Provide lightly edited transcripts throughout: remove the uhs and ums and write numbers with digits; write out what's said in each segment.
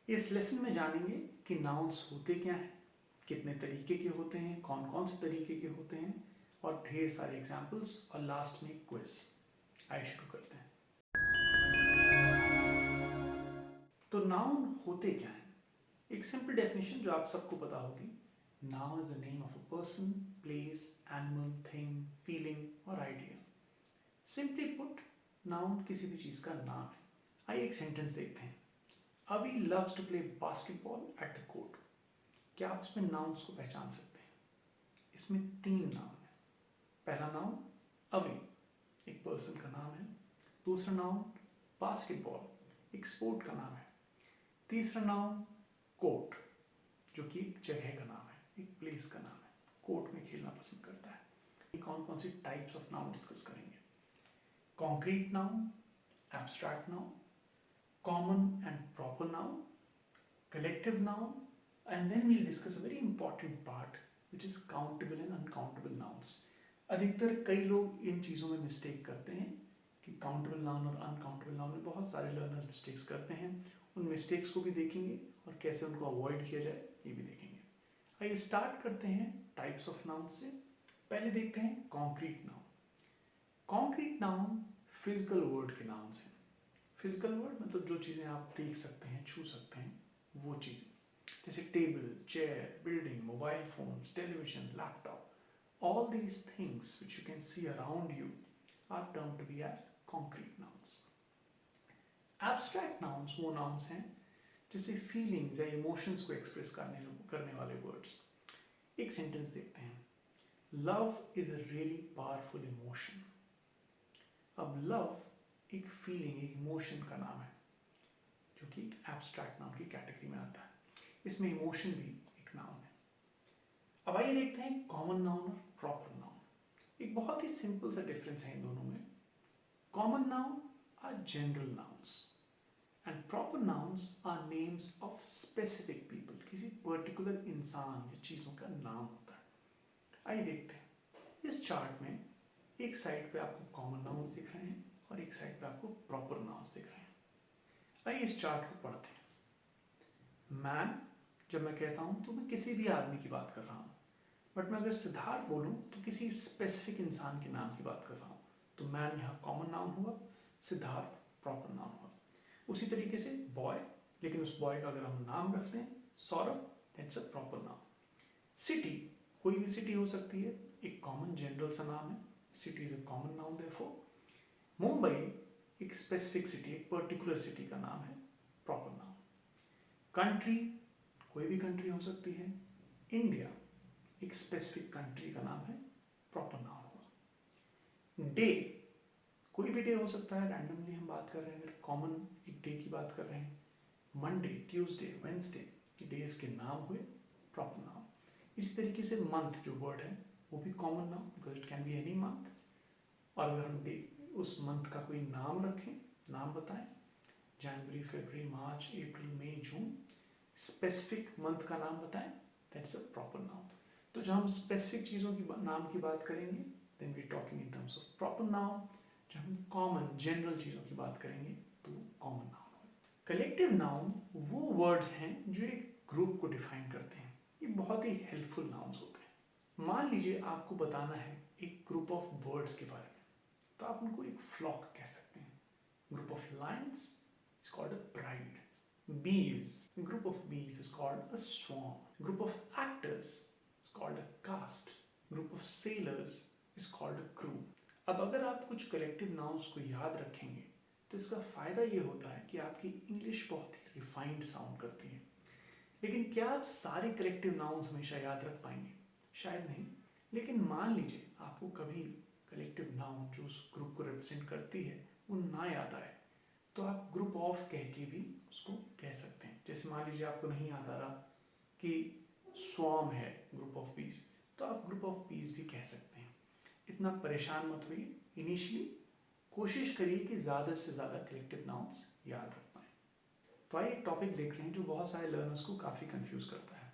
इस लेसन में जानेंगे कि नाउन्स होते क्या हैं, कितने तरीके के होते हैं, कौन कौन से तरीके के होते हैं और ढेर सारे एग्जाम्पल्स और लास्ट में क्विज। आइए शुरू करते हैं। तो नाउन होते क्या हैं? एक सिंपल डेफिनेशन जो आप सबको पता होगी। Noun is the name of a person, place, animal, thing, feeling और आइडिया। सिंपली पुट, नाउन किसी भी चीज का नाम है। आइए एक सेंटेंस देखते हैं। Abhi loves to play basketball at the court. क्या आप इसमें नाउन्स को पहचान सकते हैं? इसमें 3 नाउन है। पहला नाउन अवे, एक पर्सन का नाम है। दूसरा नाउन बास्केटबॉल, एक स्पोर्ट का नाम है। तीसरा नाउन कोर्ट, जो कि एक जगह का नाम है, एक प्लेस का नाम है, कोर्ट में खेलना पसंद करता है। ये कौन कौन सी टाइप्स ऑफ नाउन डिस्कस करेंगे। Concrete noun, abstract noun, common and proper noun, collective noun, and then we'll discuss a very important part which is countable and uncountable nouns. अधिकतर कई लोग इन चीज़ों में मिस्टेक करते हैं कि काउंटेबल नाउन और अनकाउंटेबल नाउन में बहुत सारे लर्नर्स मिस्टेक्स करते हैं। उन मिस्टेक्स को भी देखेंगे और कैसे उनको अवॉइड किया जाए ये भी देखेंगे। आइए स्टार्ट करते हैं टाइप्स ऑफ नाउन से। पहले देखते हैं concrete noun. Concrete noun physical word के नाउन्स हैं। फिजिकल वर्ड मतलब जो चीज़ें आप देख सकते हैं, छू सकते हैं, वो चीज़ें जैसे table, chair, building, mobile phones, television, laptop, all these things which you can see around you are termed to be as concrete nouns. Abstract nouns वो nouns हैं जैसे feelings या emotions को express करने वाले words। एक sentence देखते हैं। Love is a really powerful emotion। अब love एक feeling, एक emotion का नाम है जो कि एब्स्ट्रैक्ट नाउन की कैटेगरी में आता है। इसमें इमोशन भी एक नाउन है। अब आइए देखते हैं कॉमन नाउन और प्रॉपर नाउन। एक बहुत ही सिंपल सा डिफरेंस है इन दोनों में। Common noun are general nouns and proper nouns are names of specific people. किसी पर्टिकुलर इंसान या चीज़ों का नाम होता है। आइए देखते हैं। इस चार्ट में एक साइड पे आपको कॉमन नाउन्स दिख रहे हैं और एक साइड पे आपको प्रॉपर नाउन्स दिख रहे हैं। आइए इस चार्ट को पढ़ते हैं। मैन, जब मैं कहता हूं तो मैं किसी भी आदमी की बात कर रहा हूं, बट मैं अगर सिद्धार्थ बोलूं तो किसी स्पेसिफिक इंसान के नाम की बात कर रहा हूं। तो मैन यहाँ कॉमन नाउन हुआ, सिद्धार्थ प्रॉपर नाउन हुआ। उसी तरीके से बॉय, लेकिन उस बॉय का अगर हम नाम रखते हैं Saurabh, that's a proper noun. City, कोई भी सिटी हो सकती है, एक कॉमन जनरल सा नाम है। City is a common noun therefore. Mumbai एक स्पेसिफिक सिटी, एक पर्टिकुलर सिटी का नाम है, प्रॉपर नाउन। कंट्री, कोई भी कंट्री हो सकती है। इंडिया एक स्पेसिफिक कंट्री का नाम है, प्रॉपर नाउन हुआ। डे, कोई भी डे हो सकता है, रैंडमली हम बात कर रहे हैं, अगर कॉमन एक डे की बात कर रहे हैं। मंडे, ट्यूसडे, वेंसडे, ये डेज के नाम हुए, प्रॉपर नाउन। इसी तरीके से मंथ जो वर्ड है वो भी common noun, because it can be any month. और अगर हम उस मंथ का कोई नाम रखें, नाम बताएं, जनवरी, फरवरी, मार्च, अप्रैल, मई, जून, स्पेसिफिक मंथ का नाम बताएं, दैट्स अ प्रॉपर नाउन। तो जब हम स्पेसिफिक चीज़ों की नाम की बात करेंगे then we talking in terms of proper noun. जब हम कॉमन जनरल चीज़ों की बात करेंगे तो कॉमन नाउन हो। कलेक्टिव नाउन वो वर्ड्स हैं जो एक ग्रुप को डिफाइन करते हैं। ये बहुत ही हेल्पफुल नाउन्स होते हैं। मान लीजिए आपको बताना है एक ग्रुप ऑफ बर्ड्स के बारे में, तो आप उनको एक फ्लॉक कह सकते हैं। Group of Lions is called a pride. Bees, a group of bees is called a swarm. Group of actors is called a cast. Group of sailors is called a crew. अब अगर आप कुछ collective nouns को याद रखेंगे तो इसका फायदा ये होता है कि आपकी इंग्लिश बहुत ही रिफाइंड साउंड करती है। लेकिन क्या आप सारे कलेक्टिव नाउन्स हमेशा याद रख पाएंगे? शायद नहीं। लेकिन मान लीजिए आपको कभी कलेक्टिव नाउन जो उस ग्रुप को रिप्रेजेंट करती है वो ना याद आए, तो आप ग्रुप ऑफ कह के भी उसको कह सकते हैं। जैसे मान लीजिए आपको नहीं याद आ रहा कि स्वॉर्म है ग्रुप ऑफ बीज, तो आप ग्रुप ऑफ बीज भी कह सकते हैं। इतना परेशान मत होइए। इनिशियली कोशिश करिए कि ज़्यादा से ज़्यादा कलेक्टिव नाउन्स याद रख पाएँ। तो आइए एक टॉपिक देखते हैं जो बहुत सारे लर्नर्स को काफ़ी कंफ्यूज करता है,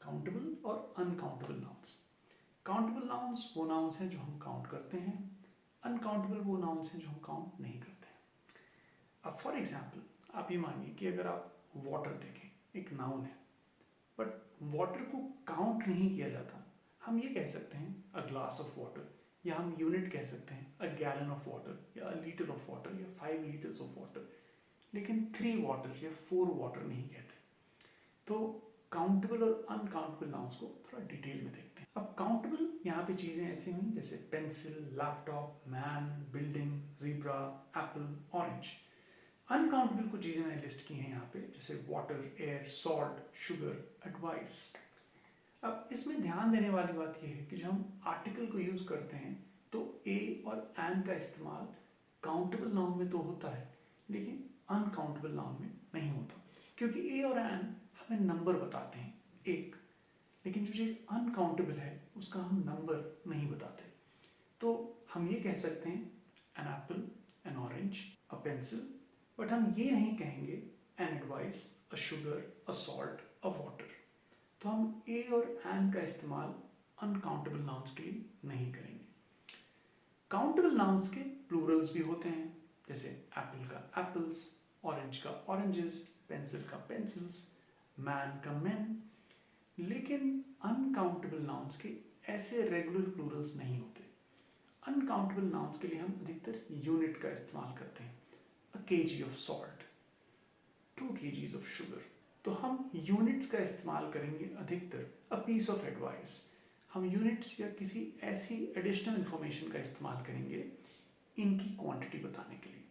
काउंटेबल और अनकाउंटेबल नाउन्स। काउंटेबल नाउन्स वो नाउन्स हैं जो हम काउंट करते हैं, अनकाउंटेबल वो नाउन्स हैं जो हम काउंट नहीं करते हैं। अब फॉर एग्जाम्पल आप ये मानिए कि अगर आप वाटर देखें, एक नाउन है, बट वाटर को काउंट नहीं किया जाता। हम ये कह सकते हैं अ ग्लास ऑफ वाटर, या हम यूनिट कह सकते हैं अ गैलन ऑफ वाटर, या अ लीटर ऑफ वाटर, या 5 लीटर्स ऑफ वाटर, लेकिन 3 वाटर या 4 वाटर नहीं कहते। तो काउंटेबल और अनकाउंटेबल नाउन्स को थोड़ा डिटेल में देखते हैं। अब काउंटेबल यहाँ पे चीज़ें ऐसी हुई जैसे pencil, laptop, man, building, zebra, Apple, orange. Uncountable कुछ चीज़ें मैंने लिस्ट की हैं यहाँ पे, जैसे water, air, salt, sugar, advice. अब इसमें ध्यान देने वाली बात यह है कि जब हम आर्टिकल को यूज़ करते हैं तो ए और एन का इस्तेमाल काउंटेबल नाउन में तो होता है, लेकिन अनकाउंटेबल नाउन में नहीं होता, क्योंकि ए और एन हमें नंबर बताते हैं एक, लेकिन जो चीज़ अनकाउंटेबल है उसका हम नंबर नहीं बताते। तो हम ये कह सकते हैं an apple, an orange, a pencil, but हम ये नहीं कहेंगे an advice, a sugar, a salt, a water. तो हम ए और एन का इस्तेमाल अनकाउंटेबल नाउन्स के लिए नहीं करेंगे। काउंटेबल नाउन्स के प्लूरल्स भी होते हैं, जैसे एप्पल का एप्पल्स, ऑरेंज का ऑरेंजेस, पेंसिल का पेंसिल्स, मैन का मैन। लेकिन अनकाउंटेबल नाउन्स के ऐसे रेगुलर प्लूरल्स नहीं होते। अनकाउंटेबल नाउन्स के लिए हम अधिकतर यूनिट का इस्तेमाल करते हैं, a KG of salt, 2 kgs of sugar. तो हम यूनिट्स का इस्तेमाल करेंगे अधिकतर, अ पीस ऑफ एडवाइस। हम यूनिट्स या किसी ऐसी एडिशनल इंफॉर्मेशन का इस्तेमाल करेंगे इनकी क्वांटिटी बताने के लिए।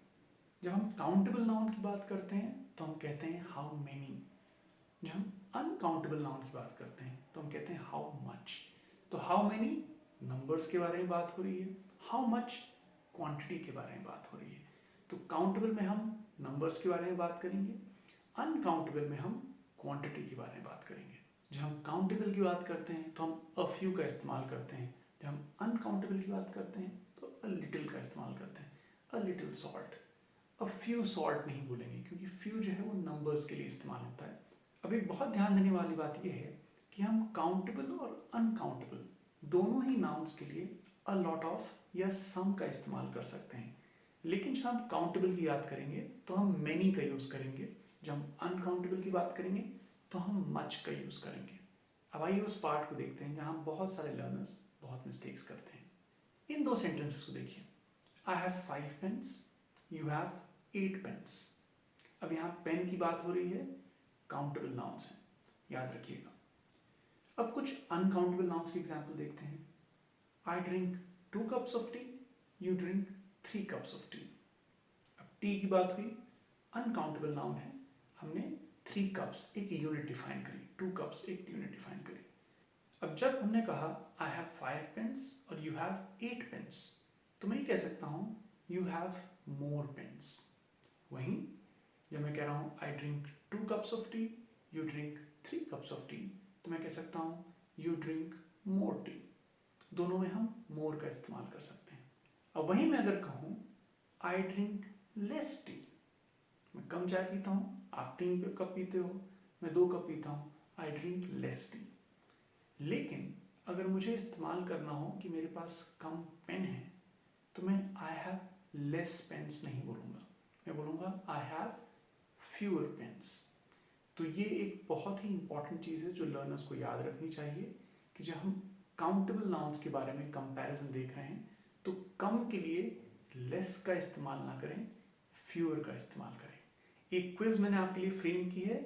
जब हम काउंटेबल नाउन की बात करते हैं तो हम कहते हैं हाउ मेनी। जब हम अनकाउंटेबल नाउन की बात करते हैं तो हम कहते हैं हाउ मच। तो हाउ मेनी नंबर्स के बारे में बात हो रही है, हाउ मच क्वांटिटी के बारे में बात हो रही है। तो काउंटेबल में हम नंबर्स के बारे में बात करेंगे, अनकाउंटेबल में हम क्वांटिटी के बारे में बात करेंगे। जब हम काउंटेबल की बात करते हैं तो हम अ फ्यू का इस्तेमाल करते हैं, जब हम अनकाउंटेबल की बात करते हैं तो अ लिटिल का इस्तेमाल करते हैं, a little salt. A few salt नहीं बोलेंगे, क्योंकि फ्यू जो है वो नंबर्स के लिए इस्तेमाल होता है। अभी बहुत ध्यान देने वाली बात यह है कि हम काउंटेबल और अनकाउंटेबल दोनों ही नाउन्स के लिए अ लॉट ऑफ या सम का इस्तेमाल कर सकते हैं, लेकिन जब हम काउंटेबल की बात करेंगे तो हम मैनी का यूज़ करेंगे, जब हम अनकाउंटेबल की बात करेंगे तो हम मच का यूज़ करेंगे। अब आइए उस पार्ट को देखते हैं जहाँ बहुत सारे लर्नर्स बहुत मिस्टेक्स करते हैं। इन 2 सेंटेंसेस को देखिए, I have 5 pens, you have 8 pens. अब यहाँ पेन की बात हो रही है, काउंटेबल नाउन्स हैं, याद रखिएगा। अब कुछ अनकाउंटेबल नाउन्स की एग्जाम्पल देखते हैं। I drink 2 cups of T, you drink 3 cups of T. अब टी की बात हुई, अनकाउंटेबल नाउन है, हमने 3 कप्स एक यूनिट डिफाइन करी, 2 कप्स एक यूनिट डिफाइन करी। अब जब हमने कहा आई हैव 5 पेन्स और यू हैव 8 पेन्स, तो मैं ये कह सकता हूँ यू हैव मोर पेन्स। वहीं जब मैं कह रहा हूँ I drink 2 cups of T, you drink 3 cups of T, तो मैं कह सकता हूँ यू ड्रिंक मोर टी। दोनों में हम मोर का इस्तेमाल कर सकते हैं। अब वहीं मैं अगर कहूँ आई ड्रिंक लेस टी, मैं कम चाय पीता हूँ, आप 3 कप पीते हो, मैं 2 कप पीता हूँ, आई ड्रिंक लेस टी। लेकिन अगर मुझे इस्तेमाल करना हो कि मेरे पास कम पेन है, तो मैं आई हैव लेस पेन्स नहीं बोलूँगा, मैं बोलूँगा आई हैव फ्यूअर पेन्स। तो ये एक बहुत ही इंपॉर्टेंट चीज़ है जो लर्नर्स को याद रखनी चाहिए कि जब हम काउंटेबल नाउन्स के बारे में कंपैरिजन देख रहे हैं तो कम के लिए लेस का इस्तेमाल ना करें, फ्यूअर का इस्तेमाल करें। एक क्विज मैंने आपके लिए फ्रेम की है,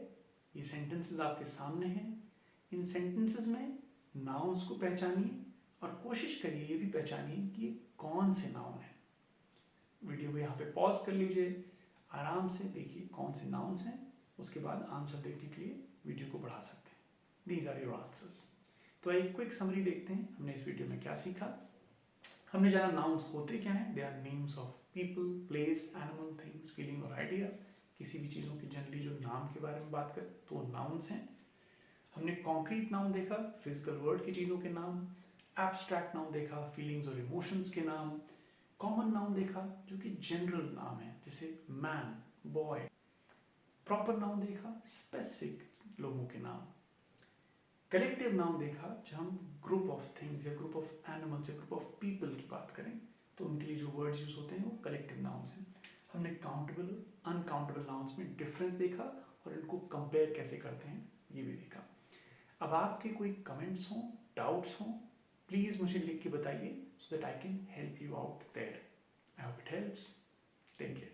ये सेंटेंसेस आपके सामने हैं। इन सेंटेंसेस में नाउन्स को पहचानिए और कोशिश करिए ये भी पहचानिए कि ये कौन से नाउन है। वीडियो को यहाँ पे पॉज कर लीजिए, आराम से देखिए कौन से नाउन्स हैं, उसके बाद आंसर देखने के लिए वीडियो को बढ़ा सकते हैं। These are your answers. तो एक क्विक समरी देखते हैं हमने इस वीडियो में क्या सीखा। हमने जाना नाउन्स होते क्या हैं, they are names of people, place, animal, things, feeling और आइडिया। किसी भी चीज़ों की जनरली जो नाम के बारे में बात करें तो नाउन्स हैं। हमने कॉन्क्रीट नाउन देखा, फिजिकल वर्ड की चीज़ों के नाम। एब्स्ट्रैक्ट नाउन देखा, फीलिंग्स और इमोशंस के नाम। कॉमन नाउन देखा जो कि जनरल नाम है, जैसे मैन, बॉय। प्रॉपर नाउन देखा, स्पेसिफिक लोगों के नाम। कलेक्टिव नाउन देखा, जब हम ग्रुप ऑफ थिंग्स या ग्रुप ऑफ एनिमल्स या ग्रुप ऑफ पीपल की बात करें तो उनके लिए जो वर्ड्स यूज होते हैं वो कलेक्टिव नाउन्स हैं। हमने काउंटेबल अनकाउंटेबल नाउन्स में डिफरेंस देखा और इनको कंपेयर कैसे करते हैं ये भी देखा। अब आपके कोई कमेंट्स हों, डाउट्स हों, प्लीज़ मुझे लिख के बताइए, so that I can help you out there. I hope it helps. Take care.